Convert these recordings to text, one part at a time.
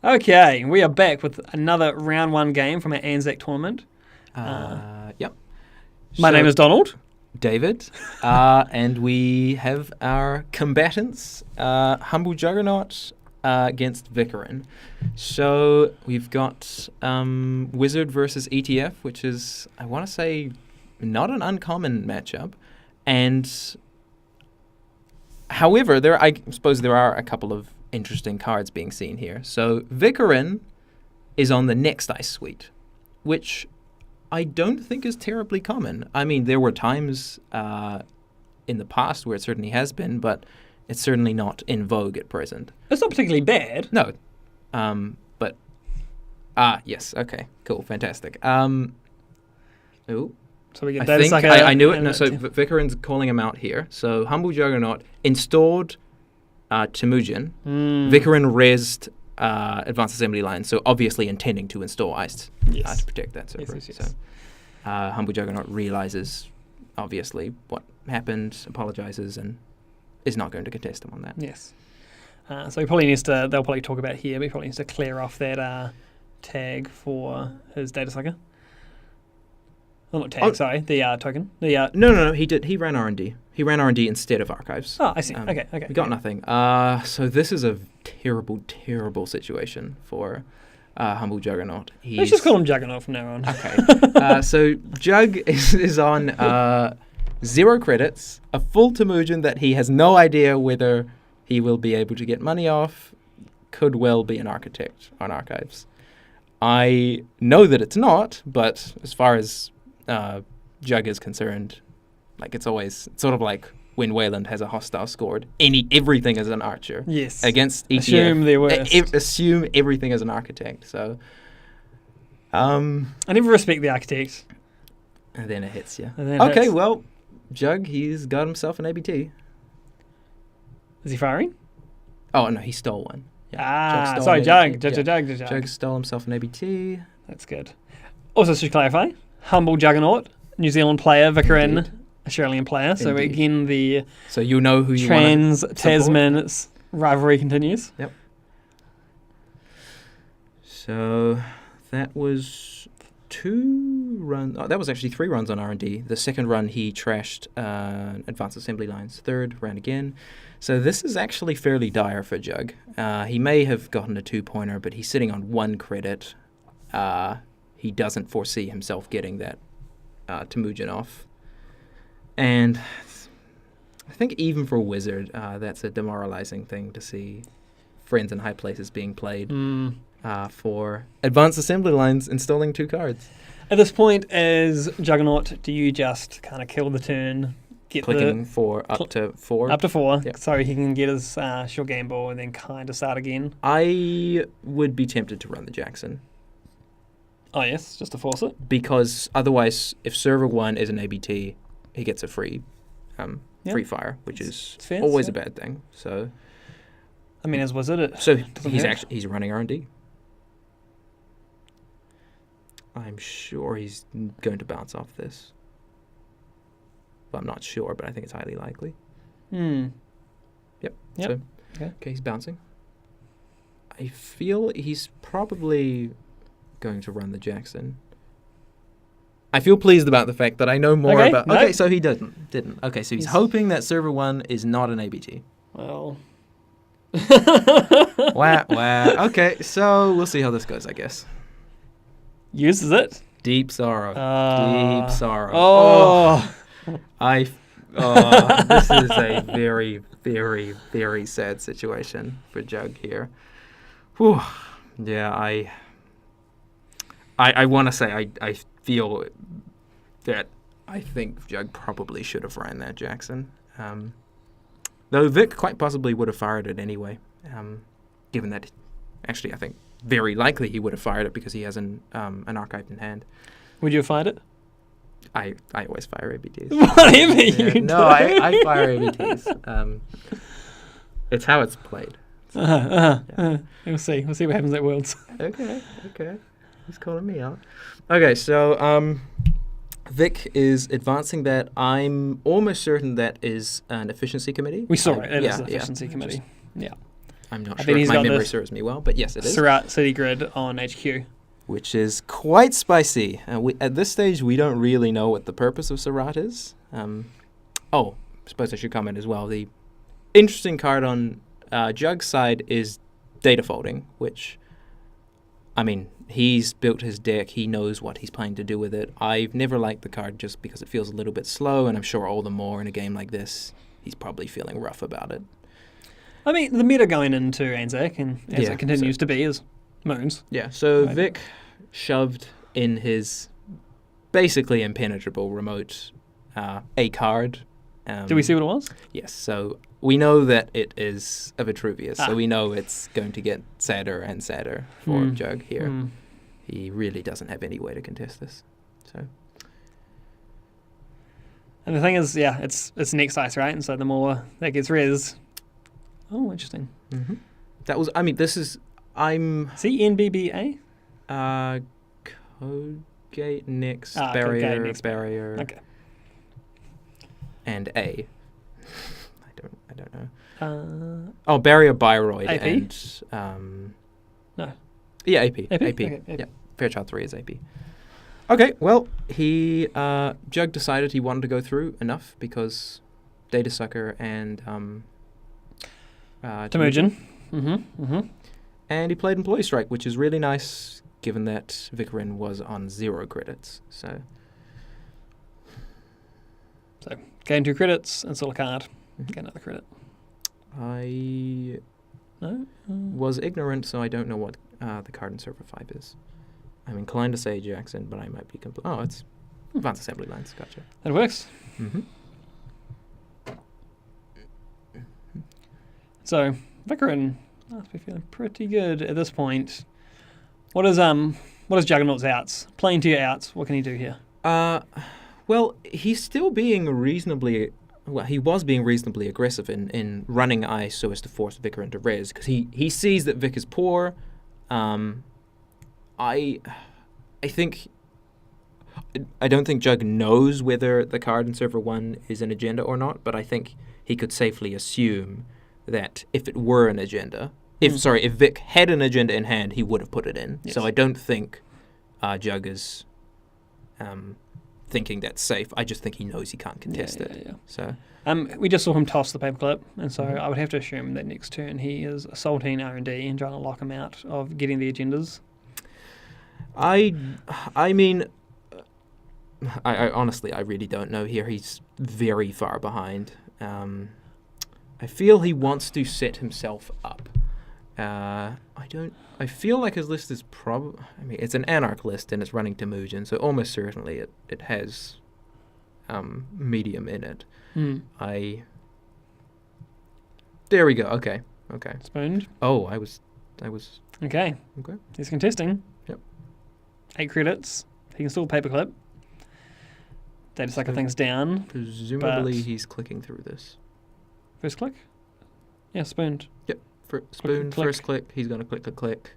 Okay, we are back with another round one game from our ANZAC tournament. Yep. My name is Donald. David, and we have our combatants, Humblejuggernaut against Vicarin. So we've got Wizard versus ETF, which is, I want to say, not an uncommon matchup. And however, I suppose there are a couple of interesting cards being seen here. So Vicarin is on the next ice suite, which I don't think is terribly common. I mean, there were times in the past where it certainly has been, but it's certainly not in vogue at present. It's not particularly bad. No. But yes, okay, cool, fantastic. Ooh. So we get I Data think Sucker. I knew it. No, so Vicarin's calling him out here. So Humblejuggernaut installed Temujin. Vicarin rezzed advanced assembly lines, so obviously intending to install ice to protect that server. Yes. So Humblejuggernaut realizes, obviously, what happened, apologizes, and is not going to contest him on that. Yes. So he probably needs to, they'll probably talk about here, but he probably needs to clear off that tag for his Data Sucker. Well, not tag, sorry, the token. No, he did. He ran R&D. He ran R&D instead of archives. Oh, I see. Okay. We got nothing. So this is a terrible, terrible situation for Humblejuggernaut. Let's just call him Juggernaut from now on. Okay. So Jug is on 0 credits, a full Temujin that he has no idea whether he will be able to get money off, could well be an architect on archives. I know that it's not, but as far as Jug is concerned, like it's sort of like when Wayland has a hostile scored. Everything is an archer. Yes. Against ETF. Assume the worst. Assume everything is an architect. So, I never respect the architect. And then it hits you. Okay, well, Jug, he's got himself an ABT. Is he firing? Oh no, he stole one. Yeah. Jug. Jug Stole himself an ABT. That's good. Also, to clarify, Humblejuggernaut, New Zealand player, Vicarin, Australian player. So again, so you know who you want to Trans-Tasman rivalry continues. Yep. So that was 2 runs. Oh, that was actually 3 runs on R&D. The second run, he trashed advanced assembly lines. Third, ran again. So this is actually fairly dire for Jug. He may have gotten a 2-pointer, but he's sitting on 1 credit. He doesn't foresee himself getting that Temujin off. And I think even for Wizard, that's a demoralizing thing to see friends in high places being played for advanced assembly lines installing 2 cards. At this point, as Juggernaut, do you just kind of kill the turn, clicking for up to 4? Up to 4, yep. So he can get his short game ball and then kind of start again? I would be tempted to run the Jackson. Oh, yes, just to force it? Because otherwise, if server 1 is an ABT, he gets a free fire, which is always a bad thing. So, I mean, as Wizard, he's running R&D. I'm sure he's going to bounce off this. Well, I'm not sure, but I think it's highly likely. Yep. So, okay, he's bouncing. I feel he's probably going to run the Jackson. I feel pleased about the fact that I know more about... Okay, so he didn't. Okay, so he's hoping that server 1 is not an ABT. Well... Wow. Okay, so we'll see how this goes, I guess. Uses it? Deep sorrow. Deep sorrow. Oh. This is a very, very, very sad situation for Jug here. Whew. Yeah, I want to say I feel that I think Jug probably should have ran that Jackson. Though Vic quite possibly would have fired it anyway, given that, actually, I think very likely he would have fired it because he has an archive in hand. Would you have fired it? I always fire ABTs. Whatever you do. No, I fire ABTs. It's how it's played. We'll see. We'll see what happens at Worlds. Okay. He's calling me out. Okay, so Vic is advancing that. I'm almost certain that is an efficiency committee. We saw it. It is an efficiency committee. I'm not I sure bet if he's my got memory this serves me well, but yes, it is. Surat City Grid on HQ. Which is quite spicy. At this stage, we don't really know what the purpose of Surat is. I suppose I should comment as well. The interesting card on Jug's side is data folding, which, I mean, he's built his deck. He knows what he's planning to do with it. I've never liked the card just because it feels a little bit slow, and I'm sure all the more in a game like this, he's probably feeling rough about it. I mean, the meta going into ANZAC, and as it continues to be, is moons. Yeah, so Right. Vic shoved in his basically impenetrable remote a card. Do we see what it was? Yes, so we know that it is a Vitruvius, Ah. so we know it's going to get sadder and sadder for Jug here. Hmm. He really doesn't have any way to contest this. So And the thing is, it's next ice, right? And so the more that gets res. Oh, interesting. that was. I mean, this is. I'm CNBBA? code gate next Code barrier gate next barrier Okay. and A. I don't know. Barrier Biroid AP? and No. Yeah, AP. AP? AP. Okay, AP. Yeah. Fairchild 3 is AP. Okay, well, he Jug decided he wanted to go through enough because Data Sucker and Temujin. and he played Employee Strike, which is really nice given that Vicarin was on 0 credits. So Gain 2 credits, install a card, get another credit. I No? was ignorant, so I don't know what the card in Server 5 is. I'm inclined to say Jackson, but I might be it's Advanced Assembly Lines. Gotcha. That works. So, Vicarin must be feeling pretty good at this point. What is Juggernaut's outs? Playing to your outs, what can he do here? Well, he's still being reasonably... Well, he was being reasonably aggressive in running ice so as to force Vicarin to res, because he sees that Vic is poor. I think... I don't think Jug knows whether the card in Server 1 is an agenda or not, but I think he could safely assume that if it were an agenda... If Vic had an agenda in hand, he would have put it in. Yes. So I don't think Jug is... thinking that's safe. I just think he knows he can't contest it. Yeah. So we just saw him toss the paperclip, and so I would have to assume that next turn he is assaulting R&D and trying to lock him out of getting the agendas. I mean, I honestly, I really don't know here. He's very far behind. I feel he wants to set himself up. I feel like his list is probably... I mean, it's an Anarch list and it's running Temujin, so almost certainly it has medium in it. There we go. Okay. Spooned. Oh, I was... Okay. He's contesting. Yep. 8 credits. He can still paperclip. Data Sucker things down. Presumably he's clicking through this. First click? Yeah, spooned. Yep. Spoon, click. first click, he's going to click.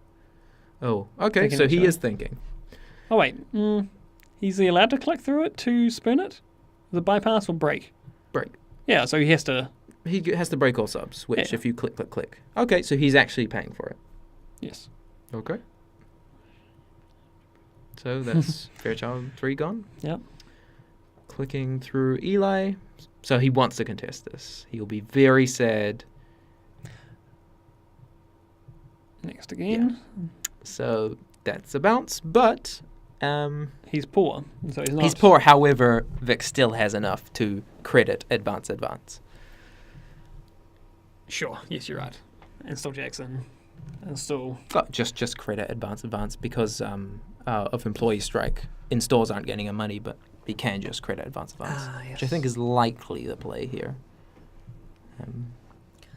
Oh, okay, Thinking so it, he so. is thinking. Oh, wait. Is he allowed to click through it to spoon it? Is it bypass or break? Break. Yeah, so he has to... He has to break all subs, which Yeah. if you click. Okay, so he's actually paying for it. Yes. Okay. So that's Fairchild 3 gone. Yep. Clicking through Eli. So he wants to contest this. He'll be very sad. Next again. Yeah. So that's a bounce, but He's poor, so he's not... he's poor. However, Vic still has enough to credit advance. Sure, yes, you're right. And still Jackson. And still... Just credit advance because of Employee Strike. Installs aren't getting him money, but he can just credit advance, yes. which I think is likely the play here.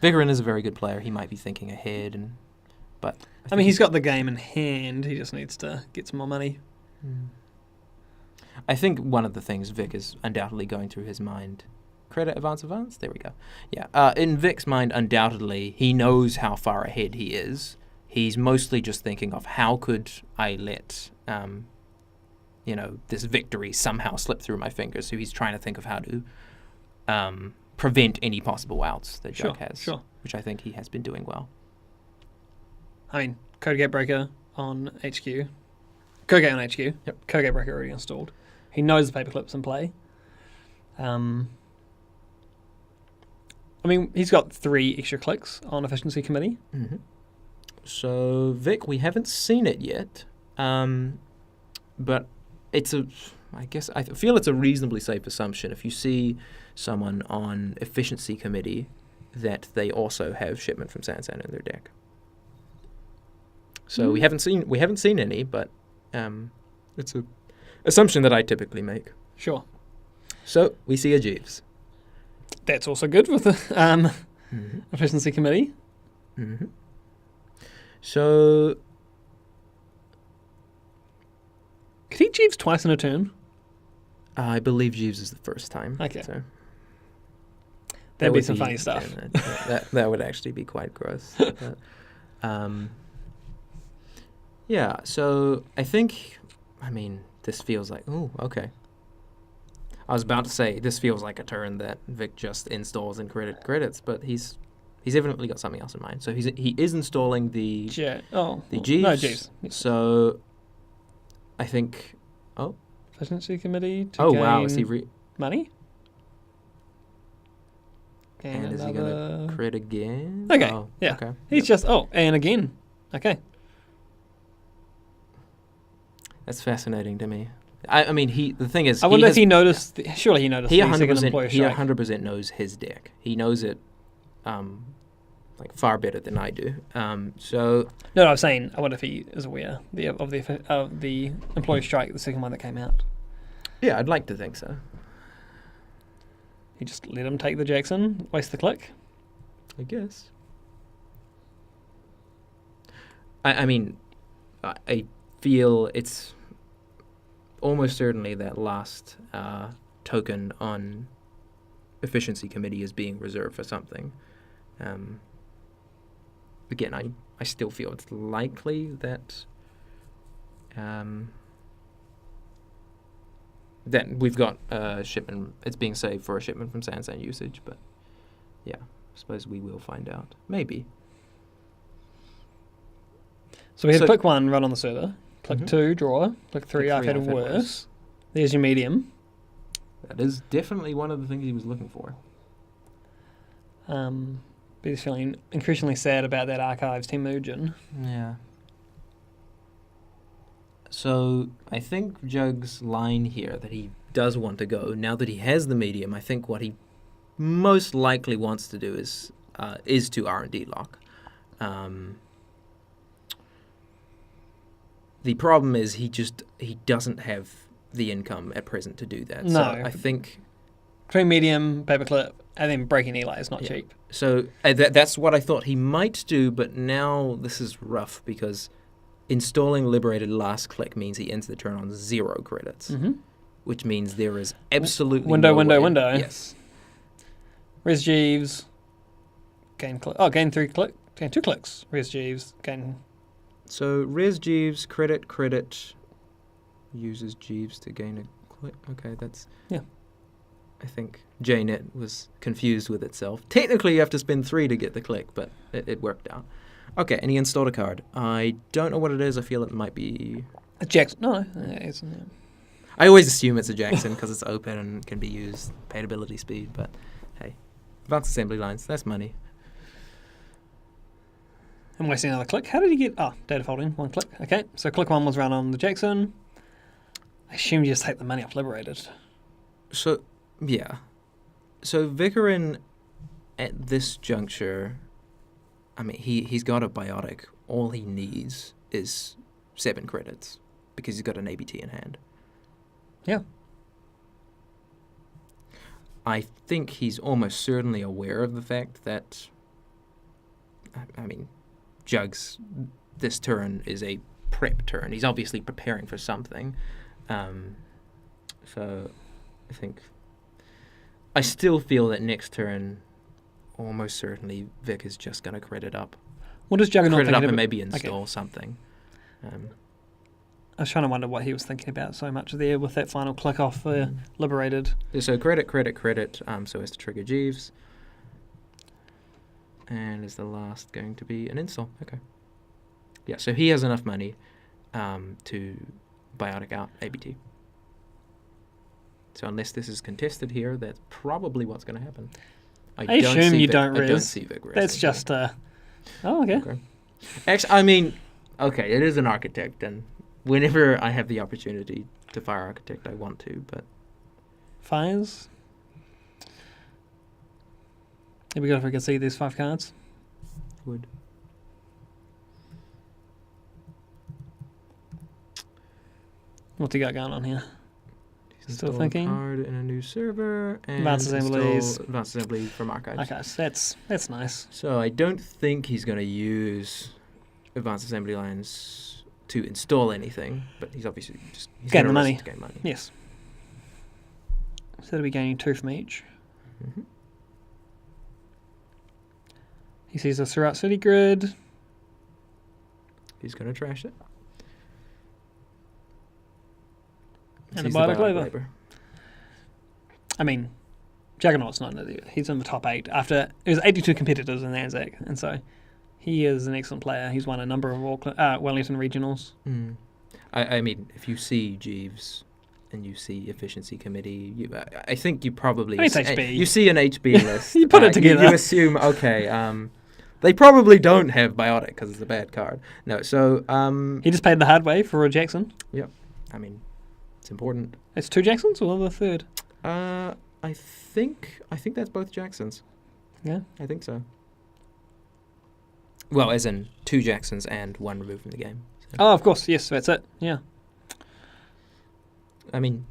Vicarin is a very good player. He might be thinking ahead, but I mean, he's got the game in hand. He just needs to get some more money. I think one of the things Vic is undoubtedly going through his mind... Credit advance. There we go. Yeah. In Vic's mind, undoubtedly, he knows how far ahead he is. He's mostly just thinking of how could I let, this victory somehow slip through my fingers. So he's trying to think of how to prevent any possible outs that Jug has, which I think he has been doing well. Code Gate Breaker on HQ. Code Gate on HQ. Yep. Code Gate Breaker already installed. He knows the paperclip's in play. He's got 3 extra clicks on Efficiency Committee. Mm-hmm. So, Vic, we haven't seen it yet, but I feel it's a reasonably safe assumption if you see someone on Efficiency Committee that they also have Shipment from Scion in their deck. So we haven't seen any, but it's a assumption that I typically make. Sure. So we see a Jeeves. That's also good with the Efficiency Committee. Mm-hmm. So could he Jeeves twice in a turn? I believe Jeeves is the first time. Okay. So That'd be some funny stuff. That would actually be quite gross. But, yeah, so I think, this feels like, okay. I was about to say, this feels like a turn that Vic just installs and credits, but he's evidently got something else in mind. So he is installing the Jeeves. No, Jeeves. So I think, Efficiency Committee to gain wow, is he money? And is he going to crit again? Okay, yeah. Okay. He's just, and again. Okay. That's fascinating to me. The thing is... I wonder if he noticed... surely he noticed he the second employer strike. He 100% knows his deck. He knows it far better than I do. So... No, I was saying, I wonder if he is aware of the employer strike, the second one that came out. Yeah, I'd like to think so. You just let him take the Jackson, waste the click? I guess. I feel it's almost certainly that last token on Efficiency Committee is being reserved for something. Again, I still feel it's likely that that we've got a shipment. It's being saved for a shipment from Scion usage, but yeah, I suppose we will find out. Maybe. So we had click 1, run on the server. Click 2, draw. Click 3, arcade and worse. There's your medium. That is definitely one of the things he was looking for. But he's feeling increasingly sad about that Archives team merging. Yeah. So I think Jug's line here that he does want to go, now that he has the medium, I think what he most likely wants to do is to R&D lock. The problem is he doesn't have the income at present to do that. No. So I think... Between medium, paperclip, and then breaking Eli is not cheap. So that's what I thought he might do, but now this is rough because installing Liberated last click means he ends the turn on 0 credits, which means there is absolutely window. Yes. Res Jeeves, gain 2 clicks. Res Jeeves, gain... So Res Jeeves, credit, uses Jeeves to gain a click. Okay, that's... Yeah. I think JNet was confused with itself. Technically, you have to spend 3 to get the click, but it worked out. Okay, and he installed a card. I don't know what it is. I feel it might be... A Jackson. No. It's, yeah. I always assume it's a Jackson because it's open and can be used, paid ability speed, but hey. Advanced assembly lines, that's money. I'm wasting another click. How did he get... data folding, 1 click. Okay, so click 1 was run on the Jackson. I assume you just take the money off Liberated. So, yeah. So Vicarin, at this juncture, he's got a biotic. All he needs is 7 credits because he's got an ABT in hand. Yeah. I think he's almost certainly aware of the fact that, Jugs, this turn is a prep turn. He's obviously preparing for something. So I still feel that next turn, almost certainly, Vic is just going to credit up. What does Juggernaut credit up and maybe install something. I was trying to wonder what he was thinking about so much there with that final click off Liberated. So credit, so as to trigger Jeeves. And is the last going to be an install? Okay. Yeah, so he has enough money to biotic out ABT. So unless this is contested here, that's probably what's going to happen. I assume you don't res. I don't see Vic resing. That's just Oh, okay. Actually, I mean, okay, it is an architect, and whenever I have the opportunity to fire architect, I want to, but... Fires. It'd be good if we could see these 5 cards. Would. What's he got going on here? Still thinking. Card in a new server and Advanced assemblies. Advanced assembly from archives. Okay, so that's nice. So I don't think he's going to use advanced assembly lines to install anything, but he's obviously just getting the money. To gain money. Yes. So they'll be gaining 2 from each. Mm-hmm. He sees us throughout city grid. He's going to trash it. And the biotic labor. I mean, Juggernaut's not. He's in the top 8. After it was 82 competitors in the ANZAC, and so he is an excellent player. He's won a number of Wellington regionals. Mm. I mean, if you see Jeeves and you see efficiency committee, I think you probably it's HB. You see an HB list. You put it together. You assume okay. They probably don't have biotic because it's a bad card. No, so he just paid the hard way for a Jackson. Yep. I mean, it's important. It's 2 Jacksons or the third? I think that's both Jacksons. Yeah, I think so. Well, as in 2 Jacksons and 1 removed from the game. So. Oh, of course. Yes, that's it. Yeah. I mean,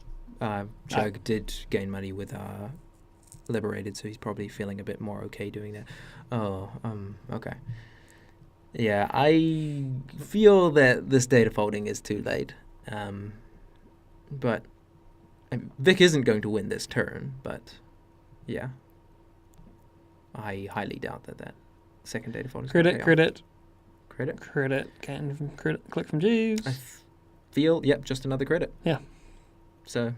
Jug did gain money with Liberated, so he's probably feeling a bit more okay doing that. Oh, okay. Yeah, I feel that this data folding is too late. But Vic isn't going to win this turn, but yeah. I highly doubt that second data fold is going to pay off. Credit. Click from Jeeves. I feel, just another credit. Yeah. So,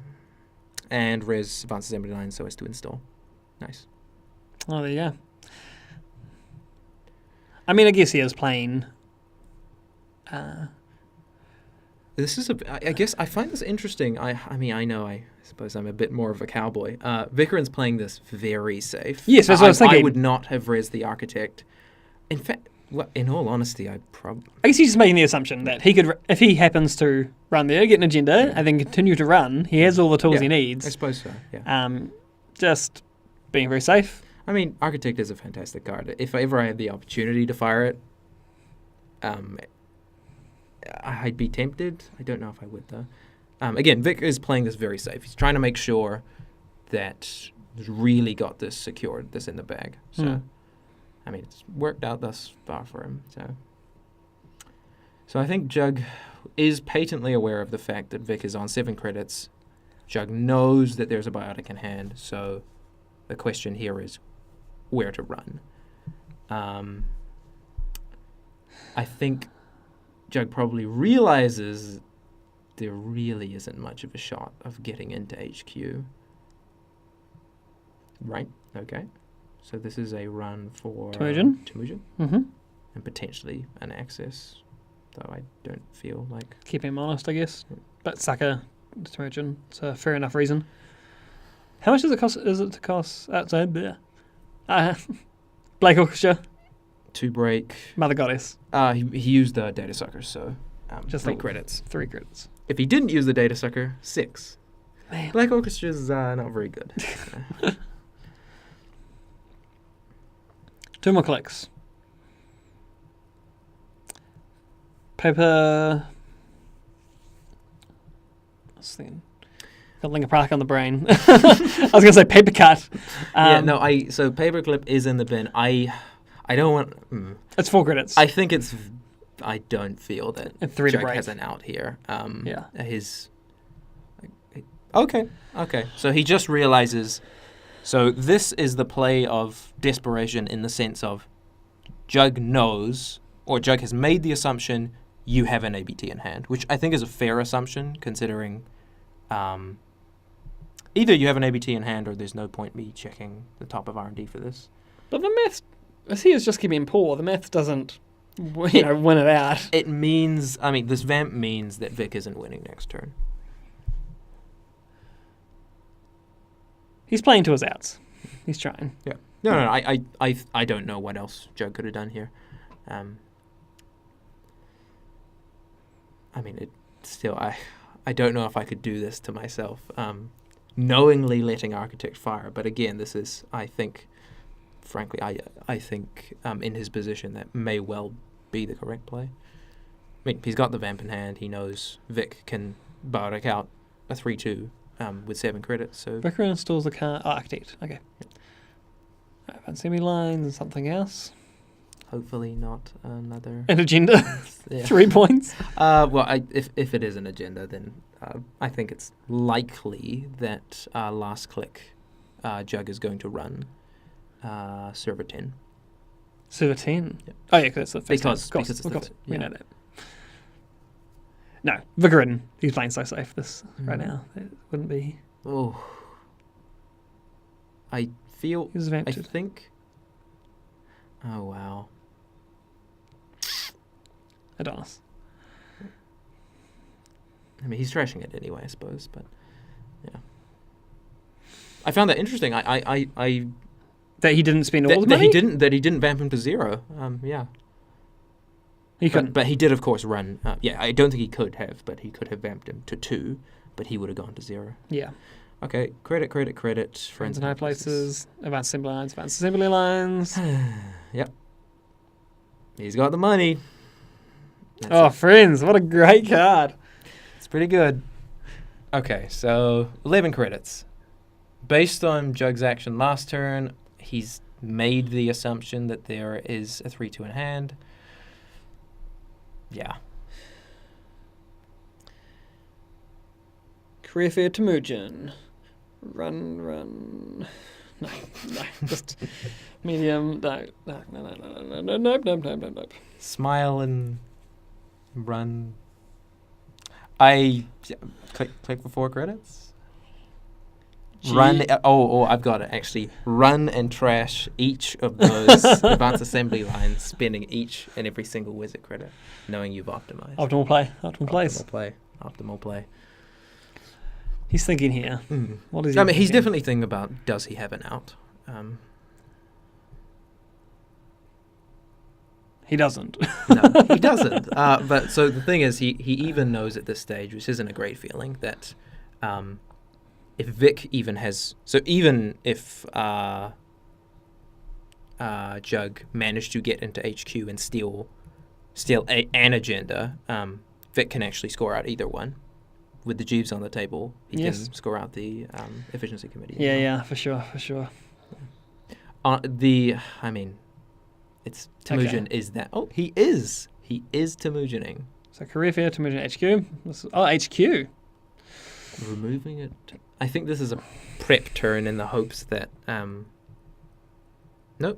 and res advanced assembly line so as to install. Nice. Oh, there you go. I mean, I guess he is playing. This is I guess I find this interesting. I suppose I'm a bit more of a cowboy. Vicarin's playing this very safe. Yes, that's what I was thinking. I would not have res the architect. In fact, in all honesty, I guess he's just making the assumption that he could, if he happens to run there, get an agenda, and then continue to run, he has all the tools he needs. I suppose so, yeah. Just being very safe. I mean, Architect is a fantastic card. If ever I had the opportunity to fire it, I'd be tempted. I don't know if I would, though. Again, Vic is playing this very safe. He's trying to make sure that he's really got this secured, this in the bag. So, I mean, it's worked out thus far for him. So I think Jug is patently aware of the fact that Vic is on 7 credits. Jug knows that there's a biotic in hand, so the question here is where to run. I think Jug probably realizes there really isn't much of a shot of getting into HQ. Right, okay. So this is a run for Temujin. Mm-hmm. And potentially an access, though I don't feel like... Keep him honest, I guess. But Sucker, Temujin, it's a fair enough reason. How much does it cost? Is it to cost outside there? Blake Orchestra. 2 break. Mother Goddess. He used the data sucker, so just 3 credits. 3 credits. If he didn't use the data sucker, 6. Man. Black Orchestra's not very good. 2 more clicks. Paper. I was thinking. Got Linga Park on the brain. I was going to say paper cut. So paperclip is in the bin. I don't want... It's 4 credits. I don't feel that Jug has an out here. Yeah. Okay. So he just realizes... So this is the play of desperation in the sense of Jug knows, or Jug has made the assumption, you have an ABT in hand, which I think is a fair assumption considering either you have an ABT in hand or there's no point me checking the top of R&D for this. But the math, as he is just keeping poor, the math doesn't win it out. It means, this vamp means that Vic isn't winning next turn. He's playing to his outs. He's trying. Yeah. No. I don't know what else Jug could have done here. I don't know if I could do this to myself. Knowingly letting Architect fire, but again, this is, I think, frankly, I think in his position that may well be the correct play. He's got the vamp in hand. He knows Vic can bardic out a 3/2 with 7 credits. So Vicarin installs the card. Architect. Okay. Semi-lines and something else. hopefully not another... An agenda? Yeah. 3 points? If it is an agenda, then I think it's likely that last click Jug is going to run server 10. Server 10? Yep. Oh, yeah, because it's the first because time. it's Of course. yeah. We know that. No, Vicarin. He's playing so safe this right now. It wouldn't be... Oh. I feel... He's I vamped. think... Oh, wow. Adonis. I mean, he's trashing it anyway, I suppose, but... Yeah. I found that interesting. I That he didn't spend all the that money? he didn't vamp him to 0. Yeah. He couldn't. But he did, of course, run. I don't think he could have, but he could have vamped him to 2, but he would have gone to 0. Yeah. Okay, credit. Friends in high places. Advanced assembly lines. Yep. He's got the money. That's Friends. What a great card. It's pretty good. Okay, so 11 credits. Based on Jug's action last turn, he's made the assumption that there is a 3/2 in hand. Yeah. Career fair Temujin. Run. No, just medium. Nope. Smile and run. I click for 4 credits. Run. I've got it actually. Run and trash each of those advanced assembly lines, spending each and every single wizard credit, knowing you've optimized. Optimal play. Optimal play. He's thinking here. What is he? I mean, he's thinking? definitely thinking about, does he have an out? He doesn't. No, he doesn't. But so the thing is, he even knows at this stage, which isn't a great feeling, that if Vic even has... So even if Jug managed to get into HQ and steal an agenda, Vic can actually score out either one. With the Jeeves on the table, he can score out the efficiency committee. Yeah, for sure. It's Temujin is that. Oh, he is Temujining. So career fair Temujin HQ. HQ. Removing it. I think this is a prep turn in the hopes that. Nope,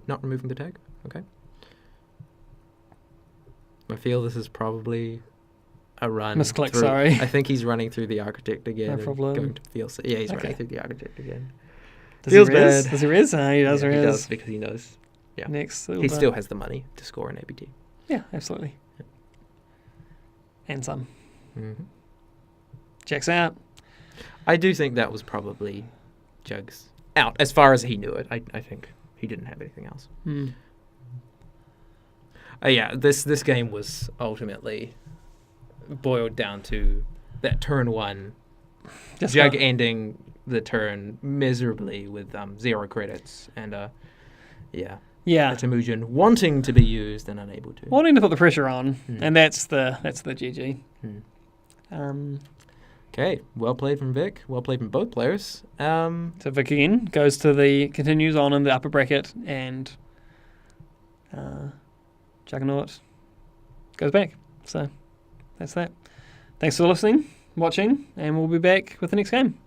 not removing the tag. Okay. I feel this is probably a run. Misclick, sorry. I think he's running through the architect again. No problem. Going to feel. Yeah, he's running through the architect again. Feels bad. Does he riz? He does He riz. does because he knows. Yeah. Next. He still has the money to score an ABT. Yeah, absolutely. Yep. And some. Mm-hmm. Checks out. I do think that was probably Jug's out as far as he knew it. I think he didn't have anything else. This game was ultimately boiled down to that turn 1. Jug ending the turn miserably with 0 credits and Temujin wanting to be used and unable to. Wanting to put the pressure on, and that's the GG. Okay, well played from Vic. Well played from both players. So Vic again continues on in the upper bracket, and Juggernaut goes back. So that's that. Thanks for listening, watching, and we'll be back with the next game.